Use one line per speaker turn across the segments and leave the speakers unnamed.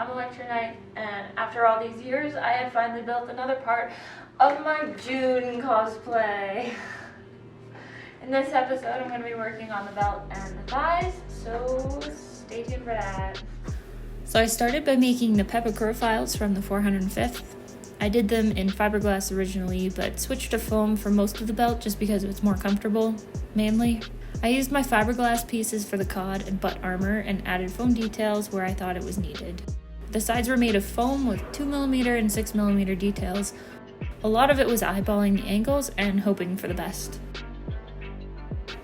I'm Electronite, and after all these years, I have finally built another part of my June cosplay. In this episode, I'm going to be working on the belt and the thighs, so stay tuned for that. So I started by making the pepper profiles from the 405th. I did them in fiberglass originally, but switched to foam for most of the belt just because it's more comfortable, mainly. I used my fiberglass pieces for the cod and butt armor and added foam details where I thought it was needed. The sides were made of foam with 2mm and 6mm details. A lot of it was eyeballing the angles and hoping for the best.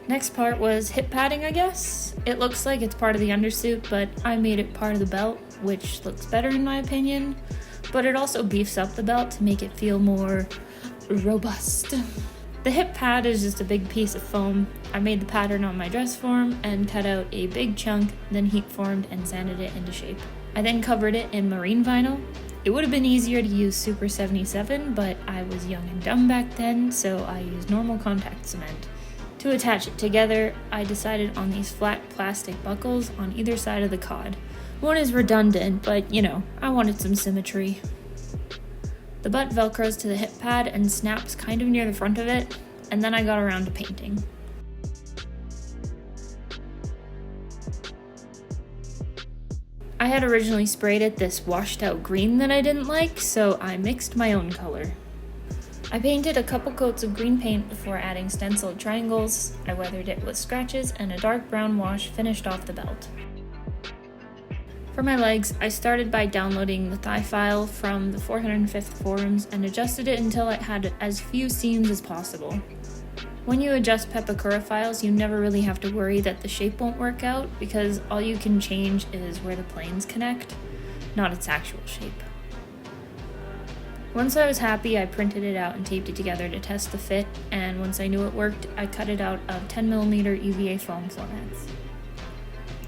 Next part was hip padding, I guess. It looks like it's part of the undersuit, but I made it part of the belt, which looks better in my opinion. But it also beefs up the belt to make it feel more robust. The hip pad is just a big piece of foam. I made the pattern on my dress form and cut out a big chunk, then heat formed and sanded it into shape. I then covered it in marine vinyl. It would have been easier to use Super 77, but I was young and dumb back then, so I used normal contact cement. To attach it together, I decided on these flat plastic buckles on either side of the cod. One is redundant, but you know, I wanted some symmetry. The butt velcros to the hip pad and snaps kind of near the front of it, and then I got around to painting. I had originally sprayed it this washed out green that I didn't like, so I mixed my own color. I painted a couple coats of green paint before adding stenciled triangles. I weathered it with scratches, and a dark brown wash finished off the belt. For my legs, I started by downloading the thigh file from the 405th forums and adjusted it until it had as few seams as possible. When you adjust Pepakura files, you never really have to worry that the shape won't work out because all you can change is where the planes connect, not its actual shape. Once I was happy, I printed it out and taped it together to test the fit, and once I knew it worked, I cut it out of 10mm EVA foam formats.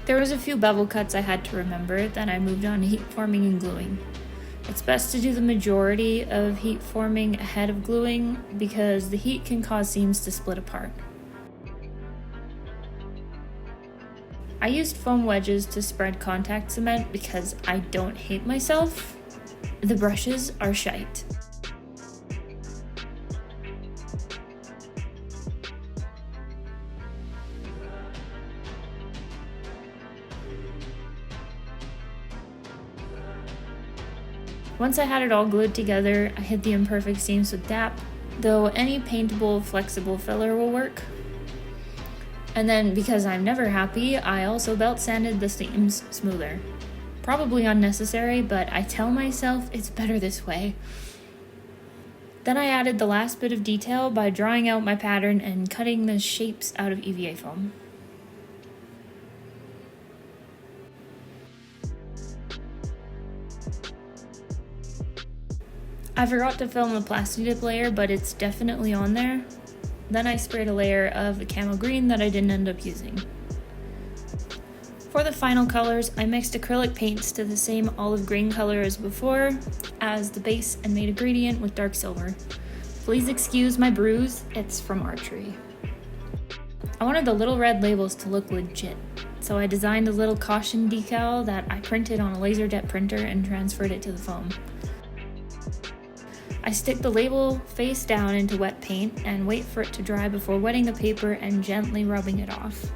There was a few bevel cuts I had to remember, then I moved on to heat forming and gluing. It's best to do the majority of heat forming ahead of gluing because the heat can cause seams to split apart. I used foam wedges to spread contact cement because I don't hate myself. The brushes are shite. Once I had it all glued together, I hid the imperfect seams with DAP, though any paintable, flexible filler will work. And then, because I'm never happy, I also belt sanded the seams smoother. Probably unnecessary, but I tell myself it's better this way. Then I added the last bit of detail by drawing out my pattern and cutting the shapes out of EVA foam. I forgot to film the plastic dip layer, but it's definitely on there. Then I sprayed a layer of the camo green that I didn't end up using. For the final colors, I mixed acrylic paints to the same olive green color as before as the base and made a gradient with dark silver. Please excuse my bruise, it's from archery. I wanted the little red labels to look legit, so I designed a little caution decal that I printed on a LaserJet printer and transferred it to the foam. I stick the label face down into wet paint and wait for it to dry before wetting the paper and gently rubbing it off.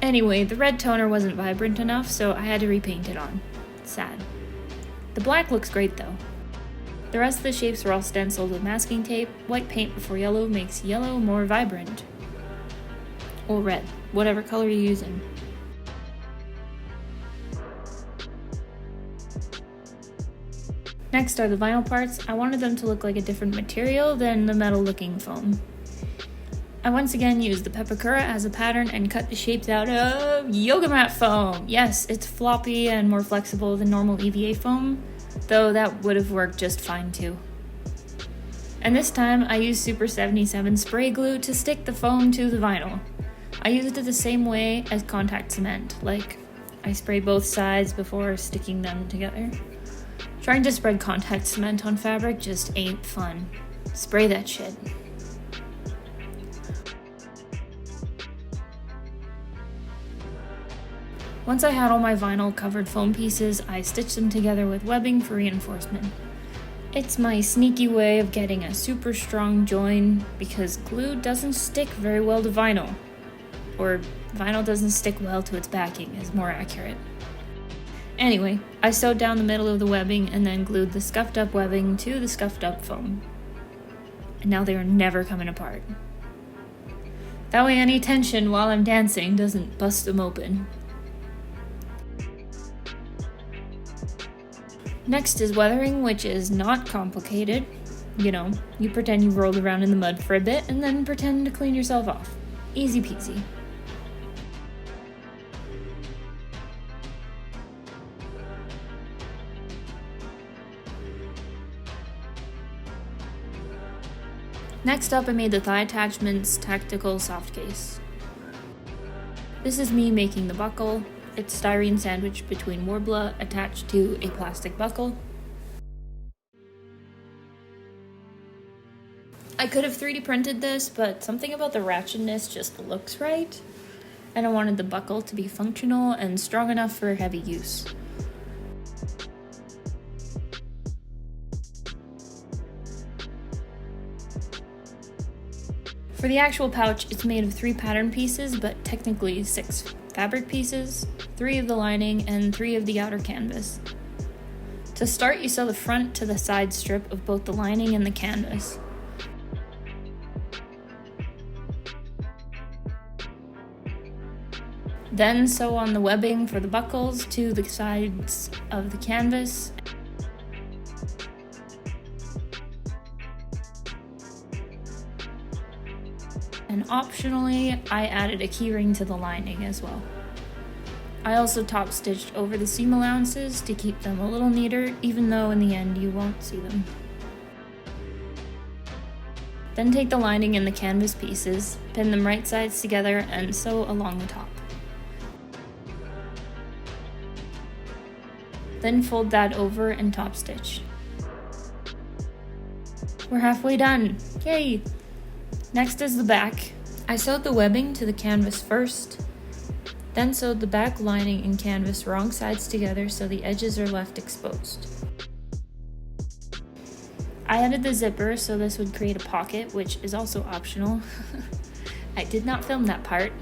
Anyway, the red toner wasn't vibrant enough, so I had to repaint it on. Sad. The black looks great though. The rest of the shapes were all stenciled with masking tape. White paint before yellow makes yellow more vibrant. Or red, whatever color you're using. Next are the vinyl parts. I wanted them to look like a different material than the metal looking foam. I once again used the Pepakura as a pattern and cut the shapes out of yoga mat foam. Yes, it's floppy and more flexible than normal EVA foam, though that would have worked just fine too. And this time I used Super 77 spray glue to stick the foam to the vinyl. I used it the same way as contact cement, like I spray both sides before sticking them together. Trying to spread contact cement on fabric just ain't fun. Spray that shit.
Once I had all my vinyl covered foam pieces, I stitched them together with webbing for reinforcement. It's my sneaky way of getting a super strong join because glue doesn't stick very well to vinyl. Or vinyl doesn't stick well to its backing is more accurate. Anyway, I sewed down the middle of the webbing and then glued the scuffed up webbing to the scuffed up foam. And now they are never coming apart. That way any tension while I'm dancing doesn't bust them open. Next is weathering, which is not complicated. You know, you pretend you rolled around in the mud for a bit and then pretend to clean yourself off. Easy peasy. Next up, I made the thigh attachments tactical soft case. This is me making the buckle. It's styrene sandwiched between Warbler attached to a plastic buckle. I could have 3D printed this, but something about the ratchetness just looks right, and I wanted the buckle to be functional and strong enough for heavy use. For the actual pouch, it's made of 3 pattern pieces, but technically 6 fabric pieces, 3 of the lining, and 3 of the outer canvas. To start, you sew the front to the side strip of both the lining and the canvas. Then sew on the webbing for the buckles to the sides of the canvas. And optionally, I added a keyring to the lining as well. I also top stitched over the seam allowances to keep them a little neater, even though in the end you won't see them. Then take the lining and the canvas pieces, pin them right sides together, and sew along the top. Then fold that over and top stitch. We're halfway done! Yay! Next is the back. I sewed the webbing to the canvas first, then sewed the back lining and canvas wrong sides together so the edges are left exposed. I added the zipper so this would create a pocket, which is also optional. I did not film that part.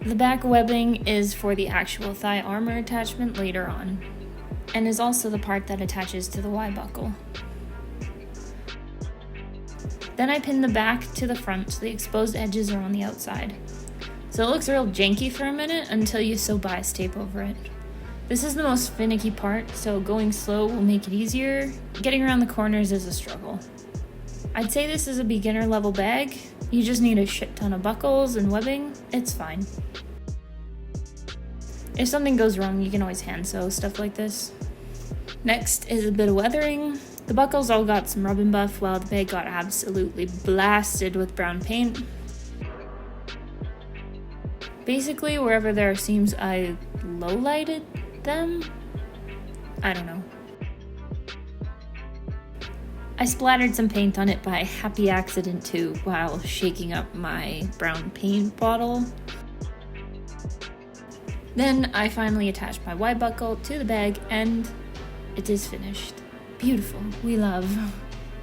The back webbing is for the actual thigh armor attachment later on, and is also the part that attaches to the Y buckle. Then I pinned the back to the front so the exposed edges are on the outside. So it looks real janky for a minute until you sew bias tape over it. This is the most finicky part, so going slow will make it easier. Getting around the corners is a struggle. I'd say this is a beginner level bag. You just need a shit ton of buckles and webbing. It's fine. If something goes wrong, you can always hand sew stuff like this. Next is a bit of weathering. The buckles all got some rub and buff while the bag got absolutely blasted with brown paint. Basically, wherever there are seams, I low-lighted them? I don't know. I splattered some paint on it by happy accident too while shaking up my brown paint bottle. Then I finally attached my Y buckle to the bag and it is finished. Beautiful, we love.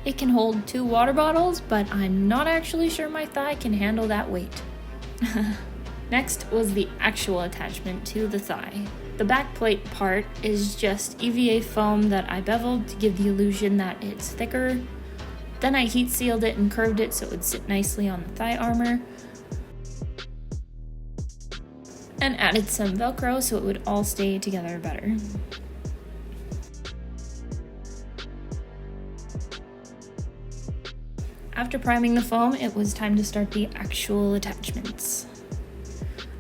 It can hold 2 water bottles, but I'm not actually sure my thigh can handle that weight. Next was the actual attachment to the thigh. The back plate part is just EVA foam that I beveled to give the illusion that it's thicker. Then I heat sealed it and curved it so it would sit nicely on the thigh armor. And added some Velcro so it would all stay together better. After priming the foam, it was time to start the actual attachments.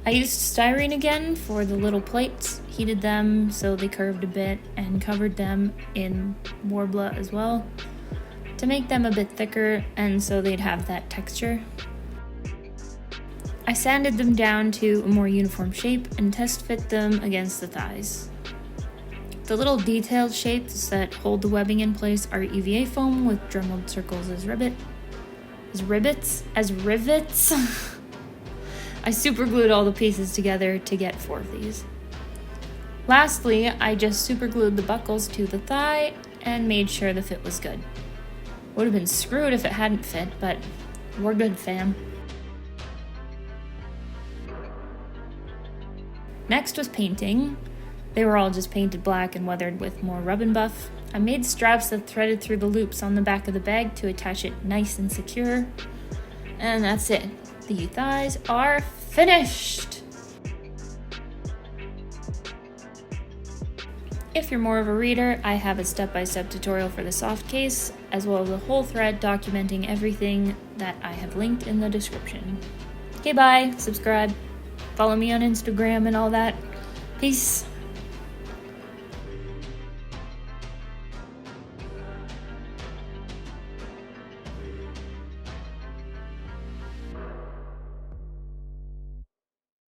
I used styrene again for the little plates, heated them so they curved a bit, and covered them in Warbler as well to make them a bit thicker and so they'd have that texture. I sanded them down to a more uniform shape and test fit them against the thighs. The little detailed shapes that hold the webbing in place are EVA foam with dremelled circles as rivets. I super glued all the pieces together to get 4 of these. Lastly, I just super glued the buckles to the thigh and made sure the fit was good. Would have been screwed if it hadn't fit, but we're good, fam. Next was painting. They were all just painted black and weathered with more rub and buff. I made straps that threaded through the loops on the back of the bag to attach it nice and secure. And that's it. The thighs are finished! If you're more of a reader, I have a step-by-step tutorial for the soft case, as well as a whole thread documenting everything that I have linked in the description. Okay, bye, subscribe, follow me on Instagram and all that. Peace.